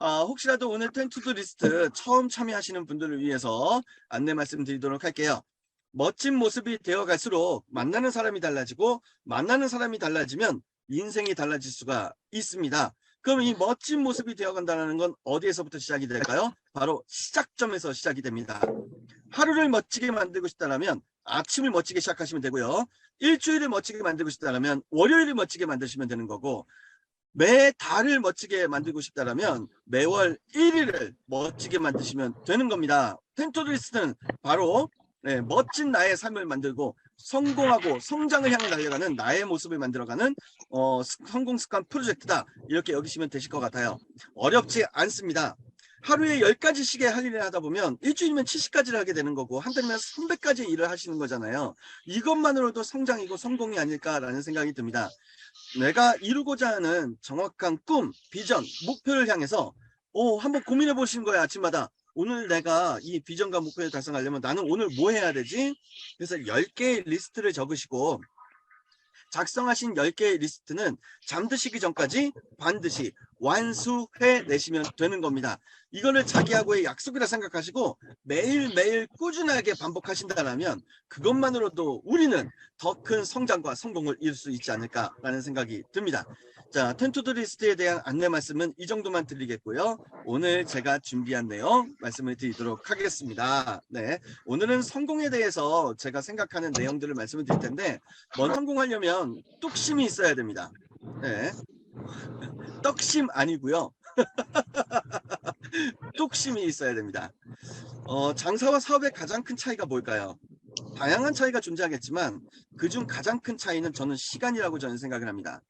혹시라도 오늘 텐투두 리스트 처음 참여하시는 분들을 위해서 안내 말씀드리도록 할게요. 멋진 모습이 되어갈수록 만나는 사람이 달라지고 만나는 사람이 달라지면 인생이 달라질 수가 있습니다. 그럼 이 멋진 모습이 되어간다는 건 어디에서부터 시작이 될까요? 바로 시작점에서 시작이 됩니다. 하루를 멋지게 만들고 싶다면 아침을 멋지게 시작하시면 되고요. 일주일을 멋지게 만들고 싶다면 월요일을 멋지게 만드시면 되는 거고, 매 달을 멋지게 만들고 싶다면 매월 1일을 멋지게 만드시면 되는 겁니다. 텐투두 리스트는 바로 멋진 나의 삶을 만들고 성공하고 성장을 향해 달려가는 나의 모습을 만들어가는 성공 습관 프로젝트다, 이렇게 여기시면 되실 것 같아요. 어렵지 않습니다. 하루에 10가지씩의 할 일을 하다 보면 일주일이면 70가지를 하게 되는 거고, 한 달이면 300가지 일을 하시는 거잖아요. 이것만으로도 성장이고 성공이 아닐까라는 생각이 듭니다. 내가 이루고자 하는 정확한 꿈, 비전, 목표를 향해서 한번 고민해 보시는 거예요. 아침마다 오늘 내가 이 비전과 목표를 달성하려면 나는 오늘 뭐 해야 되지? 그래서 10개의 리스트를 적으시고, 작성하신 10개의 리스트는 잠드시기 전까지 반드시 완수해 내시면 되는 겁니다. 이거를 자기하고의 약속이라 생각하시고 매일매일 꾸준하게 반복하신다면 그것만으로도 우리는 더 큰 성장과 성공을 이룰 수 있지 않을까라는 생각이 듭니다. 자, 텐투두 리스트에 대한 안내 말씀은 이 정도만 드리겠고요. 오늘 제가 준비한 내용 말씀을 드리도록 하겠습니다. 네, 오늘은 성공에 대해서 제가 생각하는 내용들을 말씀을 드릴 텐데, 먼저 성공하려면 뚝심이 있어야 됩니다. 네, 떡심 아니고요. 뚝심이 있어야 됩니다. 장사와 사업의 가장 큰 차이가 뭘까요? 다양한 차이가 존재하겠지만 그중 가장 큰 차이는 저는 시간이라고 저는 생각을 합니다.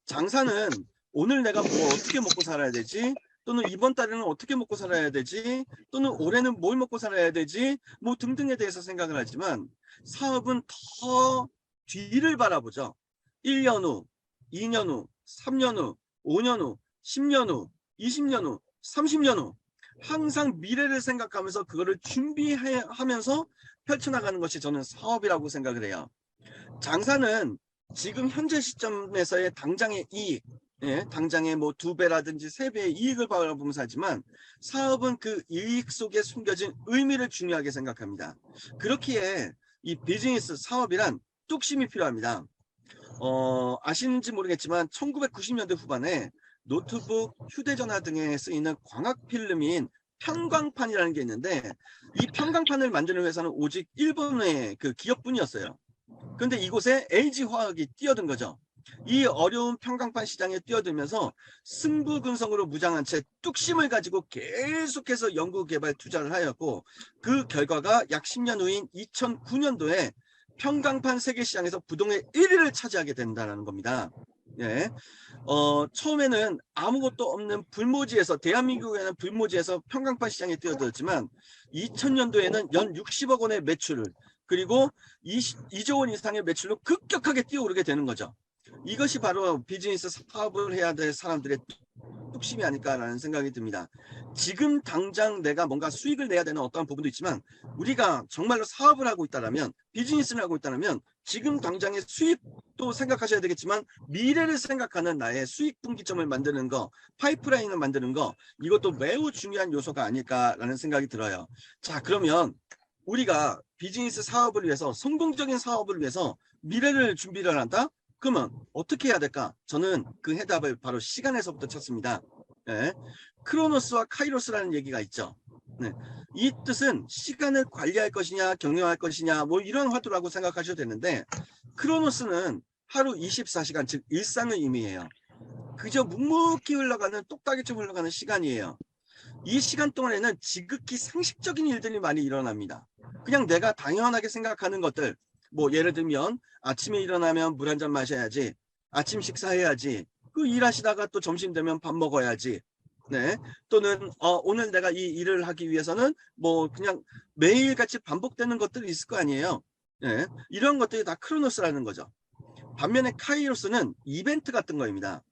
장사는 오늘 내가 뭐 어떻게 먹고 살아야 되지? 또는 이번 달에는 어떻게 먹고 살아야 되지? 또는 올해는 뭘 먹고 살아야 되지? 뭐 등등에 대해서 생각을 하지만 사업은 더 뒤를 바라보죠. 1년 후, 2년 후, 3년 후, 5년 후, 10년 후, 20년 후, 30년 후, 항상 미래를 생각하면서 그거를 준비하면서 펼쳐나가는 것이 저는 사업이라고 생각을 해요. 장사는 지금 현재 시점에서의 당장의 이익, 당장의 뭐 2배라든지 3배의 이익을 바라보면서 하지만 사업은 그 이익 속에 숨겨진 의미를 중요하게 생각합니다. 그렇기에 이 비즈니스 사업이란 뚝심이 필요합니다. 아시는지 모르겠지만 1990년대 후반에 노트북, 휴대전화 등에 쓰이는 광학 필름인 편광판이라는 게 있는데, 이 편광판을 만드는 회사는 오직 일본의 그 기업뿐이었어요. 근데 이곳에 LG화학이 뛰어든 거죠. 이 어려운 편광판 시장에 뛰어들면서 승부근성으로 무장한 채 뚝심을 가지고 계속해서 연구개발 투자를 하였고, 그 결과가 약 10년 후인 2009년도에 편광판 세계시장에서 부동의 1위를 차지하게 된다는 겁니다. 예. 처음에는 아무것도 없는 불모지에서, 대한민국에는 불모지에서 편광판 시장에 뛰어들었지만 2000년도에는 연 60억 원의 매출을, 그리고 2조 원 이상의 매출로 급격하게 뛰어오르게 되는 거죠. 이것이 바로 비즈니스 사업을 해야 될 사람들의 뚝심이 아닐까라는 생각이 듭니다. 지금 당장 내가 뭔가 수익을 내야 되는 어떠한 부분도 있지만, 우리가 정말로 사업을 하고 있다면, 비즈니스를 하고 있다면 지금 당장의 수익도 생각하셔야 되겠지만 미래를 생각하는 나의 수익 분기점을 만드는 거, 파이프라인을 만드는 거, 이것도 매우 중요한 요소가 아닐까라는 생각이 들어요. 자, 그러면 우리가 비즈니스 사업을 위해서, 성공적인 사업을 위해서 미래를 준비를 한다? 그러면 어떻게 해야 될까? 저는 그 해답을 바로 시간에서부터 찾습니다. 네. 크로노스와 카이로스라는 얘기가 있죠. 네. 이 뜻은 시간을 관리할 것이냐 경영할 것이냐 뭐 이런 화두라고 생각하셔도 되는데, 크로노스는 하루 24시간, 즉 일상을 의미해요. 그저 묵묵히 흘러가는, 똑딱이처럼 흘러가는 시간이에요. 이 시간 동안에는 지극히 상식적인 일들이 많이 일어납니다. 그냥 내가 당연하게 생각하는 것들, 뭐 예를 들면 아침에 일어나면 물 한 잔 마셔야지, 아침 식사해야지, 그 일하시다가 또 점심 되면 밥 먹어야지, 네, 또는 오늘 내가 이 일을 하기 위해서는 뭐 그냥 매일같이 반복되는 것들이 있을 거 아니에요. 네, 이런 것들이 다 크로노스라는 거죠. 반면에 카이로스는 이벤트 같은 거입니다.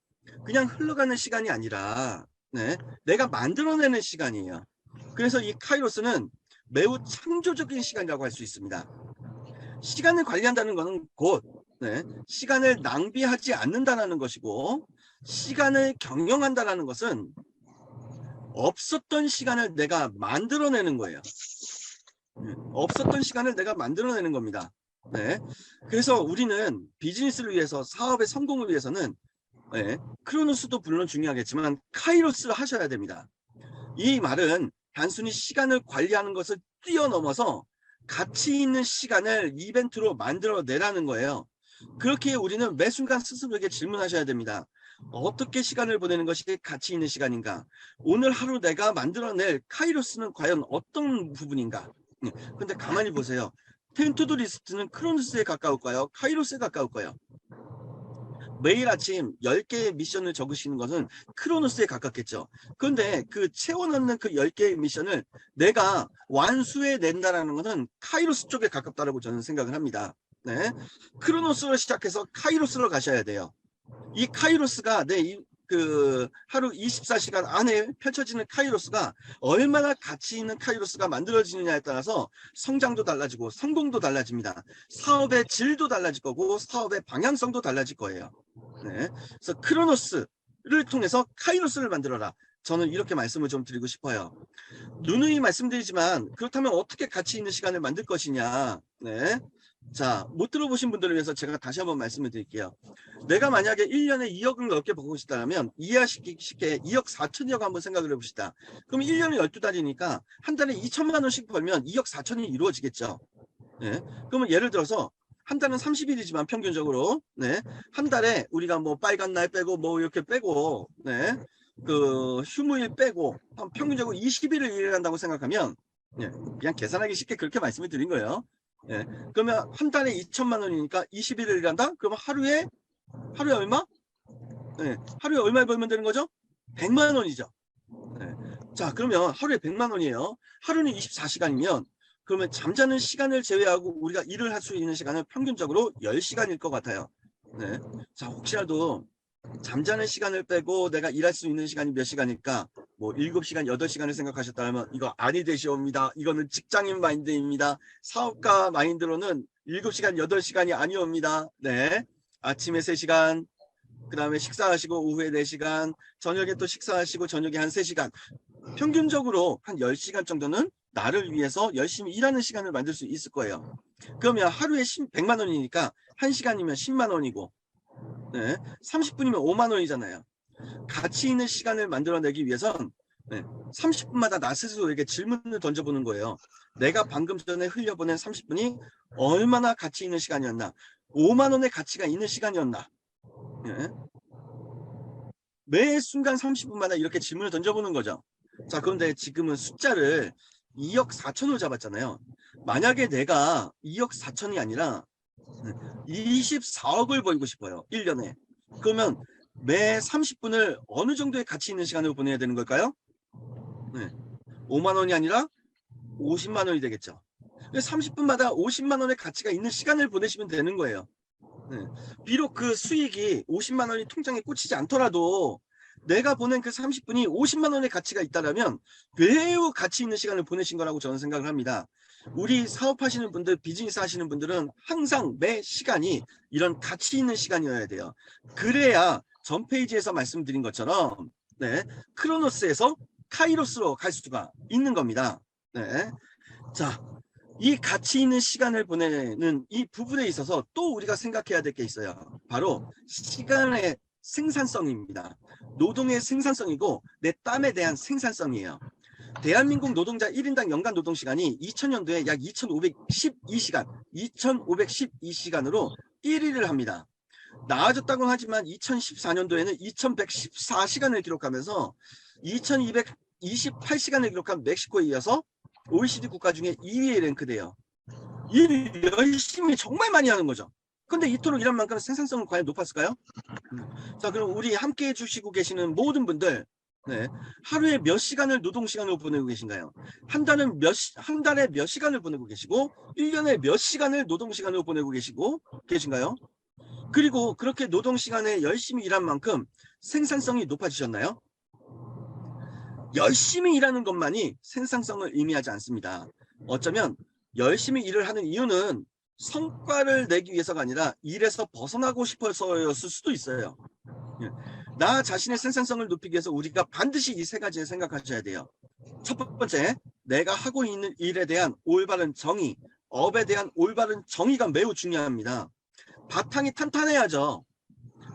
그냥 흘러가는 시간이 아니라, 네, 내가 만들어내는 시간이에요. 그래서 이 카이로스는 매우 창조적인 시간이라고 할 수 있습니다. 시간을 관리한다는 것은 곧 시간을 낭비하지 않는다는 것이고, 시간을 경영한다는 것은 없었던 시간을 내가 만들어내는 거예요. 없었던 시간을 내가 만들어내는 겁니다. 네. 그래서 우리는 비즈니스를 위해서, 사업의 성공을 위해서는 네, 크로노스도 물론 중요하겠지만 카이로스를 하셔야 됩니다. 이 말은 단순히 시간을 관리하는 것을 뛰어넘어서 가치 있는 시간을 이벤트로 만들어내라는 거예요. 그렇게 우리는 매 순간 스스로에게 질문하셔야 됩니다. 어떻게 시간을 보내는 것이 가치 있는 시간인가? 오늘 하루 내가 만들어낼 카이로스는 과연 어떤 부분인가? 근데 가만히 보세요. 텐투두 리스트는 크로노스에 가까울까요? 카이로스에 가까울까요? 매일 아침 10개의 미션을 적으시는 것은 크로노스에 가깝겠죠. 그런데 그 채워넣는 그 10개의 미션을 내가 완수해 낸다라는 것은 카이로스 쪽에 가깝다라고 저는 생각을 합니다. 네. 크로노스로 시작해서 카이로스로 가셔야 돼요. 이 카이로스가 그 하루 24시간 안에 펼쳐지는 카이로스가 얼마나 가치 있는 카이로스가 만들어지느냐에 따라서 성장도 달라지고 성공도 달라집니다. 사업의 질도 달라질 거고 사업의 방향성도 달라질 거예요. 네. 그래서 크로노스를 통해서 카이로스를 만들어라. 저는 이렇게 말씀을 좀 드리고 싶어요. 누누이 말씀드리지만 그렇다면 어떻게 가치 있는 시간을 만들 것이냐. 네. 자, 못 들어보신 분들을 위해서 제가 다시 한번 말씀을 드릴게요. 내가 만약에 1년에 2억을 넘게 벌고 싶다면 이해하시기 쉽게 2억 4천이라고 한번 생각을 해봅시다. 그럼 1년에 12달이니까 한 달에 2천만 원씩 벌면 2억 4천이 이루어지겠죠. 네. 그러면 예를 들어서 한 달은 30일이지만 평균적으로 네. 한 달에 우리가 뭐 빨간 날 빼고 뭐 이렇게 빼고 네. 그 휴무일 빼고 평균적으로 20일을 일한다고 생각하면 네. 그냥 계산하기 쉽게 그렇게 말씀을 드린 거예요. 예. 그러면 한 달에 2천만 원이니까 20일을 일한다? 그러면 하루에 얼마? 예. 하루에 얼마 벌면 되는 거죠? 100만 원이죠. 예. 자, 그러면 하루에 100만 원이에요. 하루는 24시간이면 그러면 잠자는 시간을 제외하고 우리가 일을 할 수 있는 시간은 평균적으로 10시간일 것 같아요. 네. 자, 혹시라도 잠자는 시간을 빼고 내가 일할 수 있는 시간이 몇 시간일까? 뭐 7시간, 8시간을 생각하셨다면 이거 아니 되시옵니다. 이거는 직장인 마인드입니다. 사업가 마인드로는 7시간, 8시간이 아니옵니다. 네. 아침에 3시간, 그 다음에 식사하시고 오후에 4시간, 저녁에 또 식사하시고 저녁에 한 3시간. 평균적으로 한 10시간 정도는 나를 위해서 열심히 일하는 시간을 만들 수 있을 거예요. 그러면 하루에 100만 원이니까 1시간이면 10만 원이고 네, 30분이면 5만 원이잖아요. 가치 있는 시간을 만들어내기 위해선 네, 30분마다 나 스스로에게 질문을 던져보는 거예요. 내가 방금 전에 흘려보낸 30분이 얼마나 가치 있는 시간이었나? 5만 원의 가치가 있는 시간이었나? 네. 매 순간 30분마다 이렇게 질문을 던져보는 거죠. 자, 그런데 지금은 숫자를 2억 4천으로 잡았잖아요. 만약에 내가 2억 4천이 아니라 24억을 벌고 싶어요. 1년에. 그러면 매 30분을 어느 정도의 가치 있는 시간으로 보내야 되는 걸까요? 네. 5만 원이 아니라 50만 원이 되겠죠. 30분마다 50만 원의 가치가 있는 시간을 보내시면 되는 거예요. 네. 비록 그 수익이 50만 원이 통장에 꽂히지 않더라도 내가 보낸 그 30분이 50만 원의 가치가 있다면 매우 가치 있는 시간을 보내신 거라고 저는 생각을 합니다. 우리 사업하시는 분들, 비즈니스 하시는 분들은 항상 매 시간이 이런 가치 있는 시간이어야 돼요. 그래야 전 페이지에서 말씀드린 것처럼 네, 크로노스에서 카이로스로 갈 수가 있는 겁니다. 네. 자, 이 가치 있는 시간을 보내는 이 부분에 있어서 또 우리가 생각해야 될 게 있어요. 바로 시간의 생산성입니다. 노동의 생산성이고 내 땀에 대한 생산성이에요. 대한민국 노동자 1인당 연간 노동시간이 2000년도에 약 2512시간, 2512시간으로 1위를 합니다. 나아졌다고 하지만 2014년도에는 2114시간을 기록하면서 2228시간을 기록한 멕시코에 이어서 OECD 국가 중에 2위에 랭크돼요. 일 열심히 정말 많이 하는 거죠. 근데 이토록 일한 만큼 생산성은 과연 높았을까요? 자, 그럼 우리 함께 해주시고 계시는 모든 분들 네, 하루에 몇 시간을 노동시간으로 보내고 계신가요? 한 달에 몇 시간을 보내고 계시고 1년에 몇 시간을 노동시간으로 보내고 계신가요? 그리고 그렇게 노동시간에 열심히 일한 만큼 생산성이 높아지셨나요? 열심히 일하는 것만이 생산성을 의미하지 않습니다. 어쩌면 열심히 일을 하는 이유는 성과를 내기 위해서가 아니라 일에서 벗어나고 싶어서였을 수도 있어요. 예. 나 자신의 생산성을 높이기 위해서 우리가 반드시 이 세 가지를 생각하셔야 돼요. 첫 번째, 내가 하고 있는 일에 대한 올바른 정의, 업에 대한 올바른 정의가 매우 중요합니다. 바탕이 탄탄해야죠.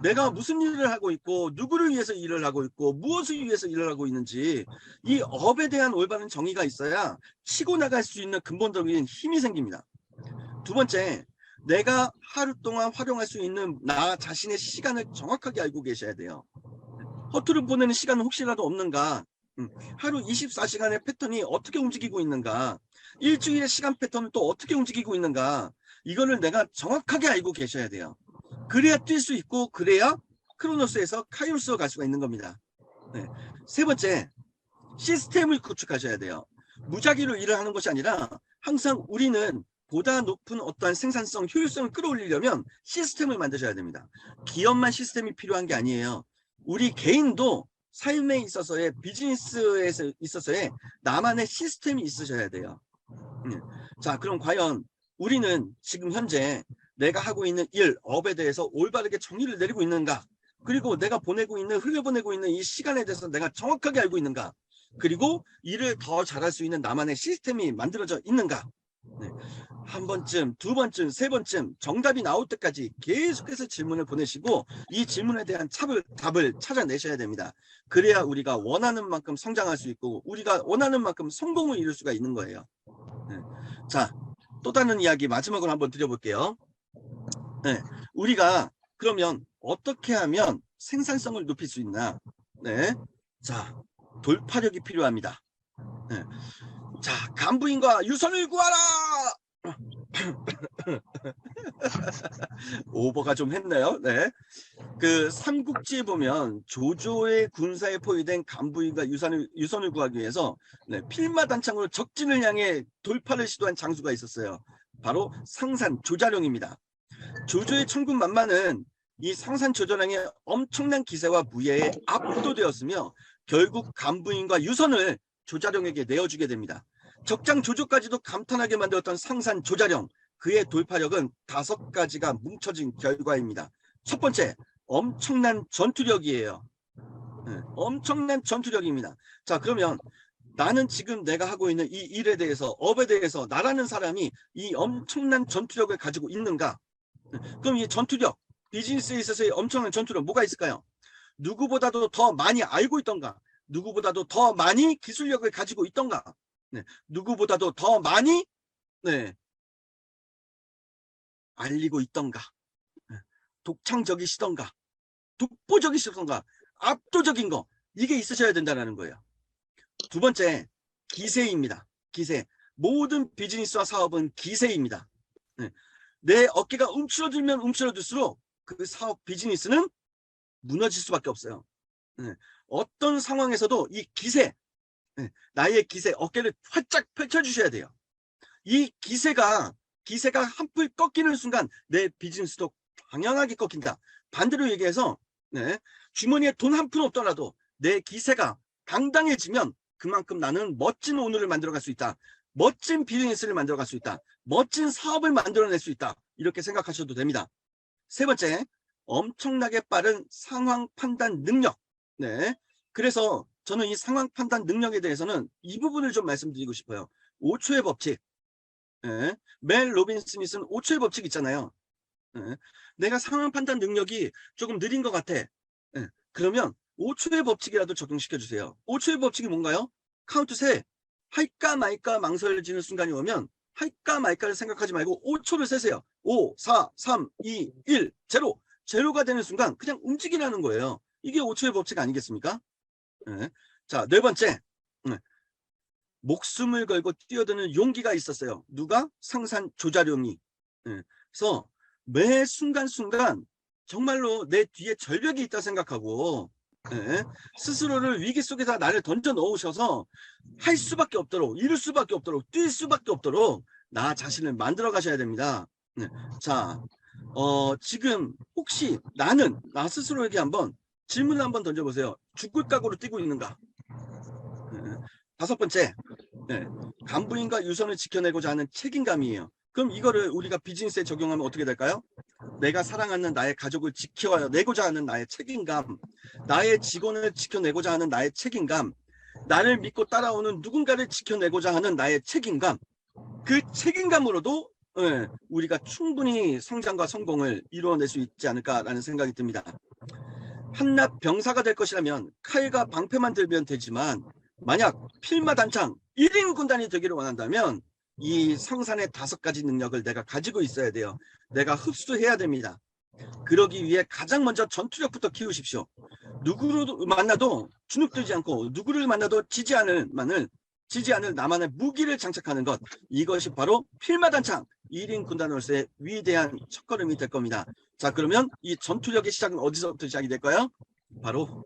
내가 무슨 일을 하고 있고 누구를 위해서 일을 하고 있고 무엇을 위해서 일을 하고 있는지 이 업에 대한 올바른 정의가 있어야 치고 나갈 수 있는 근본적인 힘이 생깁니다. 두 번째, 내가 하루 동안 활용할 수 있는 나 자신의 시간을 정확하게 알고 계셔야 돼요. 허투루 보내는 시간은 혹시라도 없는가? 하루 24시간의 패턴이 어떻게 움직이고 있는가? 일주일의 시간 패턴은 또 어떻게 움직이고 있는가? 이거를 내가 정확하게 알고 계셔야 돼요. 그래야 뛸 수 있고 그래야 크로노스에서 카이로스로 갈 수가 있는 겁니다. 네. 세 번째, 시스템을 구축하셔야 돼요. 무작위로 일을 하는 것이 아니라 항상 우리는 보다 높은 어떠한 생산성, 효율성을 끌어올리려면 시스템을 만드셔야 됩니다. 기업만 시스템이 필요한 게 아니에요. 우리 개인도 삶에 있어서의 비즈니스에 있어서의 나만의 시스템이 있으셔야 돼요. 자, 그럼 과연 우리는 지금 현재 내가 하고 있는 일, 업에 대해서 올바르게 정의를 내리고 있는가? 그리고 내가 흘려보내고 있는 이 시간에 대해서 내가 정확하게 알고 있는가? 그리고 일을 더 잘할 수 있는 나만의 시스템이 만들어져 있는가? 네. 한 번쯤, 두 번쯤, 세 번쯤 정답이 나올 때까지 계속해서 질문을 보내시고 이 질문에 대한 답을 찾아내셔야 됩니다. 그래야 우리가 원하는 만큼 성장할 수 있고 우리가 원하는 만큼 성공을 이룰 수가 있는 거예요. 네. 자, 또 다른 이야기 마지막으로 한번 드려볼게요. 네. 우리가 그러면 어떻게 하면 생산성을 높일 수 있나? 네. 자, 돌파력이 필요합니다. 네. 자, 간부인과 유선을 구하라! 오버가 좀 했나요? 네. 그 삼국지에 보면 조조의 군사에 포위된 간부인과 유선을 구하기 위해서 필마단창으로 적진을 향해 돌파를 시도한 장수가 있었어요. 바로 상산 조자룡입니다. 조조의 천군만마는 이 상산 조자룡의 엄청난 기세와 무예에 압도되었으며 결국 간부인과 유선을 조자룡에게 내어주게 됩니다. 적장 조조까지도 감탄하게 만들었던 상산 조자룡, 그의 돌파력은 5가지가 뭉쳐진 결과입니다. 첫 번째, 엄청난 전투력이에요. 네, 엄청난 전투력입니다. 자, 그러면 나는 지금 내가 하고 있는 이 일에 대해서, 업에 대해서 나라는 사람이 이 엄청난 전투력을 가지고 있는가? 그럼 이 전투력, 비즈니스에 있어서의 엄청난 전투력 뭐가 있을까요? 누구보다도 더 많이 알고 있던가? 누구보다도 더 많이 기술력을 가지고 있던가? 네, 누구보다도 더 많이 알리고 있던가? 네, 독창적이시던가? 독보적이시던가? 압도적인 거, 이게 있으셔야 된다는 거예요. 두 번째, 기세입니다. 기세. 모든 비즈니스와 사업은 기세입니다. 네, 내 어깨가 움츠러들면 움츠러들수록 그 사업 비즈니스는 무너질 수밖에 없어요. 네, 어떤 상황에서도 이 기세, 나의 기세, 어깨를 활짝 펼쳐주셔야 돼요. 이 기세가 한풀 꺾이는 순간 내 비즈니스도 당연하게 꺾인다. 반대로 얘기해서 주머니에 돈 한 푼 없더라도 내 기세가 당당해지면 그만큼 나는 멋진 오늘을 만들어갈 수 있다. 멋진 비즈니스를 만들어갈 수 있다. 멋진 사업을 만들어낼 수 있다. 이렇게 생각하셔도 됩니다. 세 번째, 엄청나게 빠른 상황 판단 능력. 네. 그래서 저는 이 상황 판단 능력에 대해서는 이 부분을 좀 말씀드리고 싶어요. 5초의 법칙. 네. 멜 로빈 스미스는 5초의 법칙 있잖아요. 네. 내가 상황 판단 능력이 조금 느린 것 같아. 네. 그러면 5초의 법칙이라도 적용시켜 주세요. 5초의 법칙이 뭔가요? 카운트 3. 할까 말까 망설여지는 순간이 오면 할까 말까를 생각하지 말고 5초를 세세요. 5, 4, 3, 2, 1, 0. 제로가 되는 순간 그냥 움직이라는 거예요. 이게 5초의 법칙 아니겠습니까? 네. 자, 네 번째. 목숨을 걸고 뛰어드는 용기가 있었어요. 누가? 상산 조자룡이. 그래서 매 순간순간 정말로 내 뒤에 절벽이 있다 생각하고 스스로를 위기 속에서 나를 던져 넣으셔서 할 수밖에 없도록, 이룰 수밖에 없도록, 뛸 수밖에 없도록 나 자신을 만들어 가셔야 됩니다. 자, 지금 혹시 나 스스로에게 한번 질문을 한번 던져보세요. 죽을 각오로 뛰고 있는가? 다섯 번째, 간부인과 유선을 지켜내고자 하는 책임감이에요. 그럼 이거를 우리가 비즈니스에 적용하면 어떻게 될까요? 내가 사랑하는 나의 가족을 지켜내고자 하는 나의 책임감, 나의 직원을 지켜내고자 하는 나의 책임감, 나를 믿고 따라오는 누군가를 지켜내고자 하는 나의 책임감, 그 책임감으로도 우리가 충분히 성장과 성공을 이루어낼 수 있지 않을까라는 생각이 듭니다. 한낱 병사가 될 것이라면 칼과 방패만 들면 되지만 만약 필마단창 1인 군단이 되기를 원한다면 이 성산의 5가지 능력을 내가 가지고 있어야 돼요. 내가 흡수해야 됩니다. 그러기 위해 가장 먼저 전투력부터 키우십시오. 누구를 만나도 주눅들지 않고 누구를 만나도 지지 않을 나만의 무기를 장착하는 것, 이것이 바로 필마단창 1인 군단으로서의 위대한 첫걸음이 될 겁니다. 자, 그러면 이 전투력의 시작은 어디서부터 시작이 될까요? 바로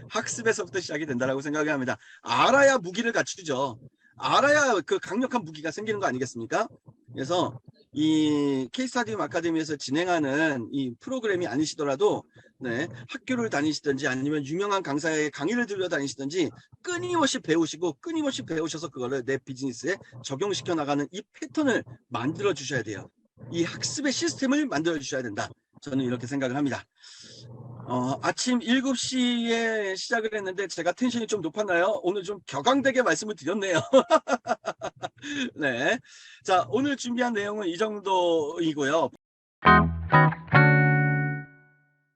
학습에서부터 시작이 된다고 생각을 합니다. 알아야 무기를 갖추죠. 알아야 그 강력한 무기가 생기는 거 아니겠습니까? 그래서 이 K스타디움 아카데미에서 진행하는 이 프로그램이 아니시더라도 학교를 다니시든지 아니면 유명한 강사의 강의를 들려 다니시든지 끊임없이 배우시고 끊임없이 배우셔서 그거를 내 비즈니스에 적용시켜 나가는 이 패턴을 만들어 주셔야 돼요. 이 학습의 시스템을 만들어 주셔야 된다. 저는 이렇게 생각을 합니다. 아침 7시에 시작을 했는데 제가 텐션이 좀 높았나요? 오늘 좀 격앙되게 말씀을 드렸네요. 네. 자, 오늘 준비한 내용은 이 정도이고요.